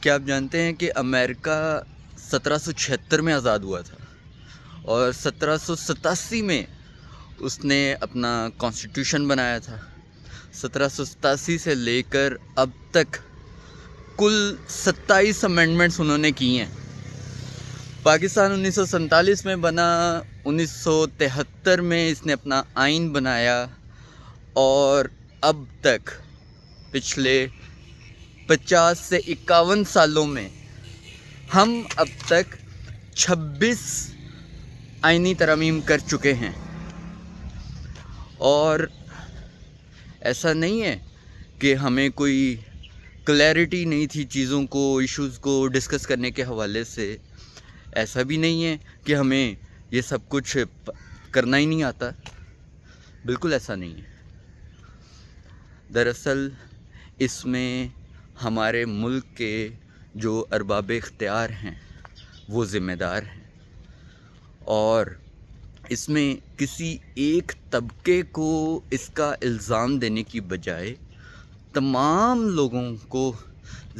کیا آپ جانتے ہیں کہ امریکہ 1776 میں آزاد ہوا تھا اور 1787 میں اس نے اپنا کانسٹیٹیوشن بنایا تھا۔ 1787 سے لے کر اب تک کل 27 امینڈمنٹس انہوں نے کی ہیں۔ پاکستان 1947 میں بنا، 1973 میں اس نے اپنا آئین بنایا اور اب تک پچھلے 50 سے 51 سالوں میں ہم اب تک 26 آئینی ترامیم کر چکے ہیں۔ اور ایسا نہیں ہے کہ ہمیں کوئی کلیئرٹی نہیں تھی چیزوں کو، ایشوز کو ڈسکس کرنے کے حوالے سے۔ ایسا بھی نہیں ہے کہ ہمیں یہ سب کچھ کرنا ہی نہیں آتا، بالکل ایسا نہیں ہے۔ دراصل اس میں ہمارے ملک کے جو ارباب اختیار ہیں وہ ذمہ دار ہیں، اور اس میں کسی ایک طبقے کو اس کا الزام دینے کی بجائے تمام لوگوں کو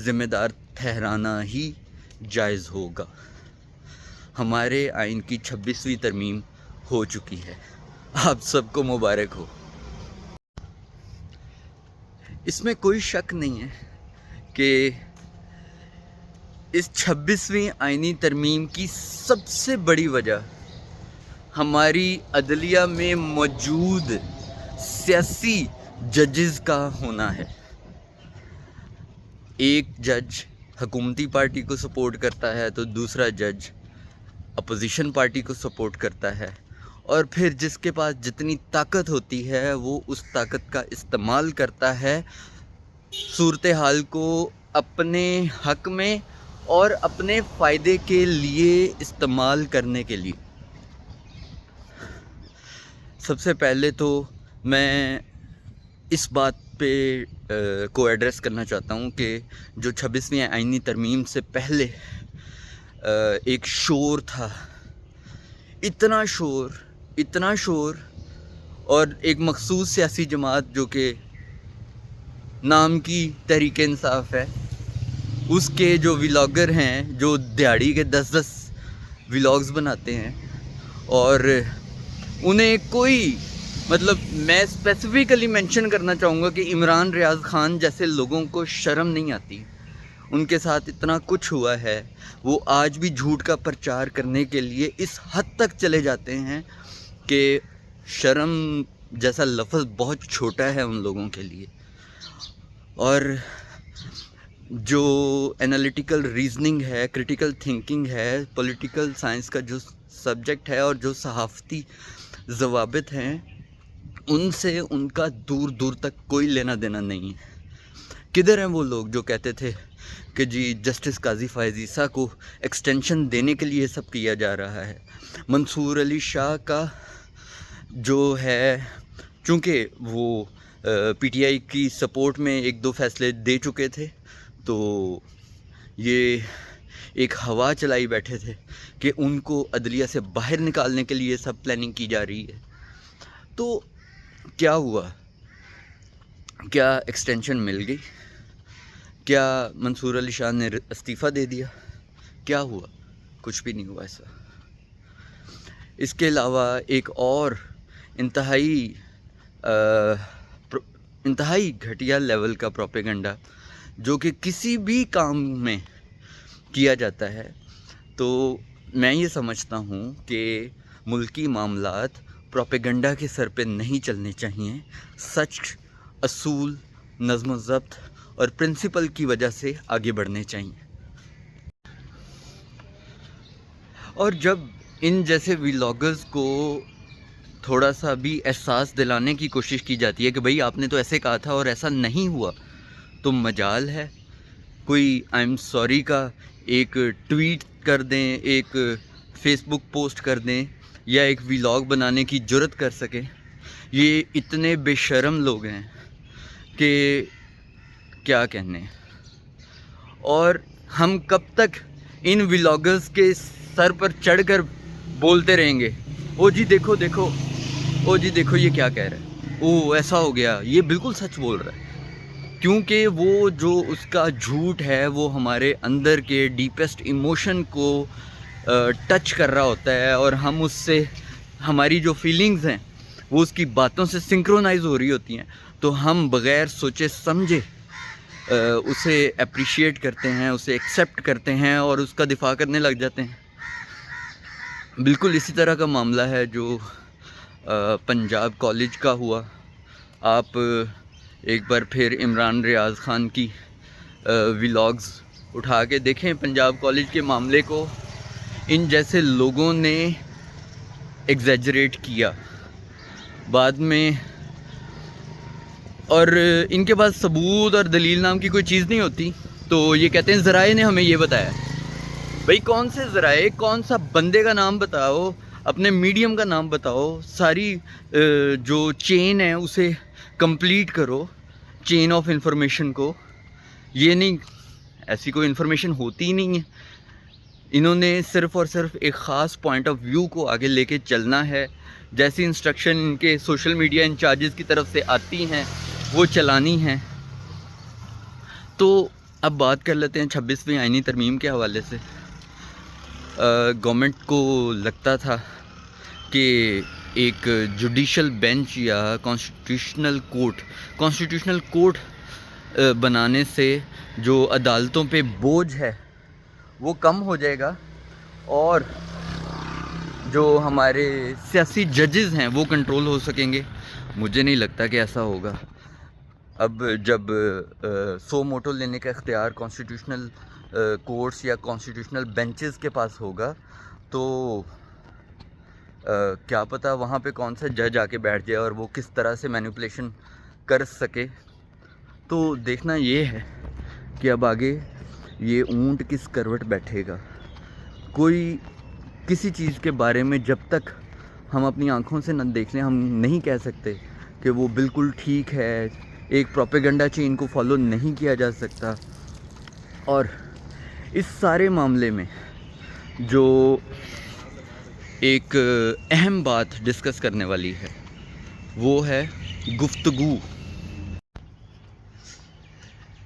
ذمہ دار ٹھہرانا ہی جائز ہوگا۔ ہمارے آئین کی 26ویں ترمیم ہو چکی ہے، آپ سب کو مبارک ہو۔ اس میں کوئی شک نہیں ہے کہ اس 26ویں آئینی ترمیم کی سب سے بڑی وجہ ہماری عدلیہ میں موجود سیاسی ججز کا ہونا ہے۔ ایک جج حکومتی پارٹی کو سپورٹ کرتا ہے تو دوسرا جج اپوزیشن پارٹی کو سپورٹ کرتا ہے، اور پھر جس کے پاس جتنی طاقت ہوتی ہے وہ اس طاقت کا استعمال کرتا ہے صورتحال کو اپنے حق میں اور اپنے فائدے کے لیے استعمال کرنے کے لیے۔ سب سے پہلے تو میں اس بات پہ کو ایڈریس کرنا چاہتا ہوں کہ جو 26ویں آئینی ترمیم سے پہلے ایک شور تھا، اتنا شور، اور ایک مخصوص سیاسی جماعت جو کہ نام کی تحریک انصاف ہے، اس کے جو ولاگر ہیں جو دیہڑی کے 10 ولاگز بناتے ہیں، اور انہیں کوئی میں اسپیسیفکلی مینشن کرنا چاہوں گا کہ عمران ریاض خان جیسے لوگوں کو شرم نہیں آتی۔ ان کے ساتھ اتنا کچھ ہوا ہے، وہ آج بھی جھوٹ کا پرچار کرنے کے لیے اس حد تک چلے جاتے ہیں کہ شرم جیسا لفظ بہت چھوٹا ہے ان لوگوں کے لیے۔ اور جو انالیٹیکل ریزننگ ہے، کریٹیکل تھنکنگ ہے، پولیٹیکل سائنس کا جو سبجیکٹ ہے، اور جو صحافتی ضوابط ہیں، ان سے ان کا دور تک کوئی لینا دینا نہیں ہے۔ کدھر ہیں وہ لوگ جو کہتے تھے کہ جی جسٹس قاضی فائز عیسیٰ کو ایکسٹینشن دینے کے لیے سب کیا جا رہا ہے؟ منصور علی شاہ کا جو ہے، چونکہ وہ پی ٹی آئی کی سپورٹ میں 1-2 فیصلے دے چکے تھے، تو یہ ایک ہوا چلائی بیٹھے تھے کہ ان کو عدلیہ سے باہر نکالنے کے لیے سب پلاننگ کی جا رہی ہے۔ تو کیا ہوا؟ کیا ایکسٹینشن مل گئی؟ کیا منصور علی شاہ نے استعفیٰ دے دیا؟ کیا ہوا؟ کچھ بھی نہیں ہوا ایسا۔ اس کے علاوہ ایک اور انتہائی گھٹیا لیول کا پروپیگنڈا جو کہ کسی بھی کام میں کیا جاتا ہے، تو میں یہ سمجھتا ہوں کہ ملکی معاملات پروپیگنڈا کے سر پہ نہیں چلنے چاہیے، سچ، اصول، نظم و ضبط اور پرنسپل کی وجہ سے آگے بڑھنے چاہیے۔ اور جب ان جیسے ولاگرز کو تھوڑا سا بھی احساس دلانے کی کوشش کی جاتی ہے کہ بھئی آپ نے تو ایسے کہا تھا اور ایسا نہیں ہوا، تو مجال ہے کوئی آئی ایم سوری کا ایک ٹویٹ کر دیں، ایک فیس بک پوسٹ کر دیں، یا ایک ولاگ بنانے کی جرت کر سکیں۔ یہ اتنے بے شرم لوگ ہیں کہ کیا کہنے۔ اور ہم کب تک ان ولاگرز کے سر پر چڑھ کر بولتے رہیں گے، او جی دیکھو، او جی دیکھو یہ کیا کہہ رہا ہے، او ایسا ہو گیا، یہ بالکل سچ بول رہا ہے۔ کیونکہ وہ جو اس کا جھوٹ ہے وہ ہمارے اندر کے ڈیپسٹ ایموشن کو ٹچ کر رہا ہوتا ہے، اور ہم اس سے ہماری جو فیلنگز ہیں وہ اس کی باتوں سے سنکرونائز ہو رہی ہوتی ہیں، تو ہم بغیر سوچے سمجھے اسے اپریشیٹ کرتے ہیں، اسے ایکسیپٹ کرتے ہیں اور اس کا دفاع کرنے لگ جاتے ہیں۔ بالکل اسی طرح کا معاملہ ہے جو پنجاب کالج کا ہوا۔ آپ ایک بار پھر عمران ریاض خان کی ولاگز اٹھا کے دیکھیں پنجاب کالج کے معاملے کو، ان جیسے لوگوں نے ایگزیجریٹ کیا بعد میں، اور ان کے پاس ثبوت اور دلیل نام کی کوئی چیز نہیں ہوتی، تو یہ کہتے ہیں ذرائع نے ہمیں یہ بتایا۔ بھئی کون سے ذرائع، کون سا بندے کا نام بتاؤ، اپنے میڈیم کا نام بتاؤ، ساری جو چین ہے اسے کمپلیٹ کرو، چین آف انفارمیشن کو۔ یہ نہیں، ایسی کوئی انفارمیشن ہوتی ہی نہیں ہے، انہوں نے صرف اور صرف ایک خاص پوائنٹ آف ویو کو آگے لے کے چلنا ہے، جیسی انسٹرکشن ان کے سوشل میڈیا انچارجز کی طرف سے آتی ہیں وہ چلانی ہیں۔ تو اب بات کر لیتے ہیں 26ویں آئینی ترمیم کے حوالے سے۔ گورنمنٹ کو لگتا تھا کہ ایک جوڈیشل بینچ یا کانسٹیٹیوشنل کورٹ بنانے سے جو عدالتوں پہ بوجھ ہے وہ کم ہو جائے گا، اور جو ہمارے سیاسی ججز ہیں وہ کنٹرول ہو سکیں گے۔ مجھے نہیں لگتا کہ ایسا ہوگا۔ اب جب سو موٹو لینے کا اختیار کانسٹیٹیوشنل کورٹس یا کانسٹیٹیوشنل بینچز کے پاس ہوگا، تو کیا پتہ وہاں پہ کون سا جج آ کے بیٹھ جائے اور وہ کس طرح سے مینیپولیشن کر سکے۔ تو دیکھنا یہ ہے کہ اب آگے یہ اونٹ کس کروٹ بیٹھے گا۔ کوئی کسی چیز کے بارے میں جب تک ہم اپنی آنکھوں سے نہ دیکھ لیں، ہم نہیں کہہ سکتے کہ وہ بالکل ٹھیک ہے۔ ایک پروپیگنڈا چین کو فالو نہیں کیا جا سکتا۔ اور اس سارے معاملے میں جو ایک اہم بات ڈسکس کرنے والی ہے وہ ہے گفتگو۔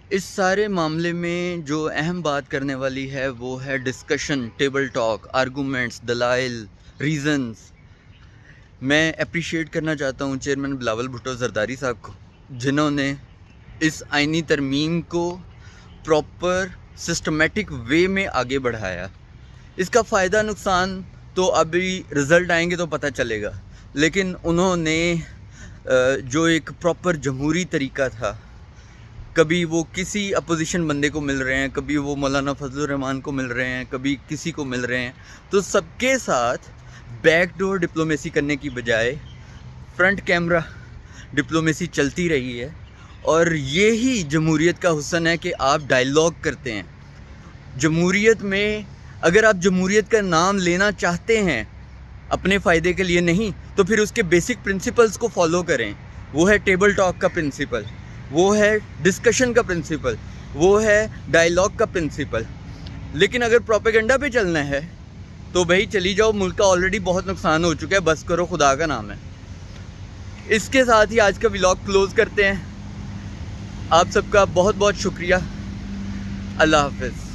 اس سارے معاملے میں جو اہم بات کرنے والی ہے وہ ہے ڈسکشن، ٹیبل ٹاک، آرگومنٹس، دلائل، ریزنز۔ میں اپریشیٹ کرنا چاہتا ہوں چیئرمین بلاول بھٹو زرداری صاحب کو، جنہوں نے اس آئینی ترمیم کو پراپر سسٹمیٹک وے میں آگے بڑھایا۔ اس کا فائدہ نقصان تو ابھی رزلٹ آئیں گے تو پتہ چلے گا، لیکن انہوں نے جو ایک پراپر جمہوری طریقہ تھا، کبھی وہ کسی اپوزیشن بندے کو مل رہے ہیں، کبھی وہ مولانا فضل الرحمان کو مل رہے ہیں، کبھی کسی کو مل رہے ہیں، تو سب کے ساتھ بیک ڈور ڈپلومیسی کرنے کی بجائے فرنٹ کیمرہ ڈپلومیسی چلتی رہی ہے۔ اور یہی جمہوریت کا حسن ہے کہ آپ ڈائیلاگ کرتے ہیں۔ جمہوریت میں اگر آپ جمہوریت کا نام لینا چاہتے ہیں اپنے فائدے کے لیے نہیں، تو پھر اس کے بیسک پرنسپلز کو فالو کریں۔ وہ ہے ٹیبل ٹاک کا پرنسپل، وہ ہے ڈسکشن کا پرنسپل، وہ ہے ڈائیلاگ کا پرنسپل۔ لیکن اگر پروپیگنڈا پہ چلنا ہے تو بھائی چلی جاؤ، ملک کا آلریڈی بہت نقصان ہو چکا ہے، بس کرو، خدا کا نام ہے۔ اس کے ساتھ ہی آج کا ولاگ کلوز کرتے ہیں۔ آپ سب کا بہت بہت شکریہ۔ اللہ حافظ۔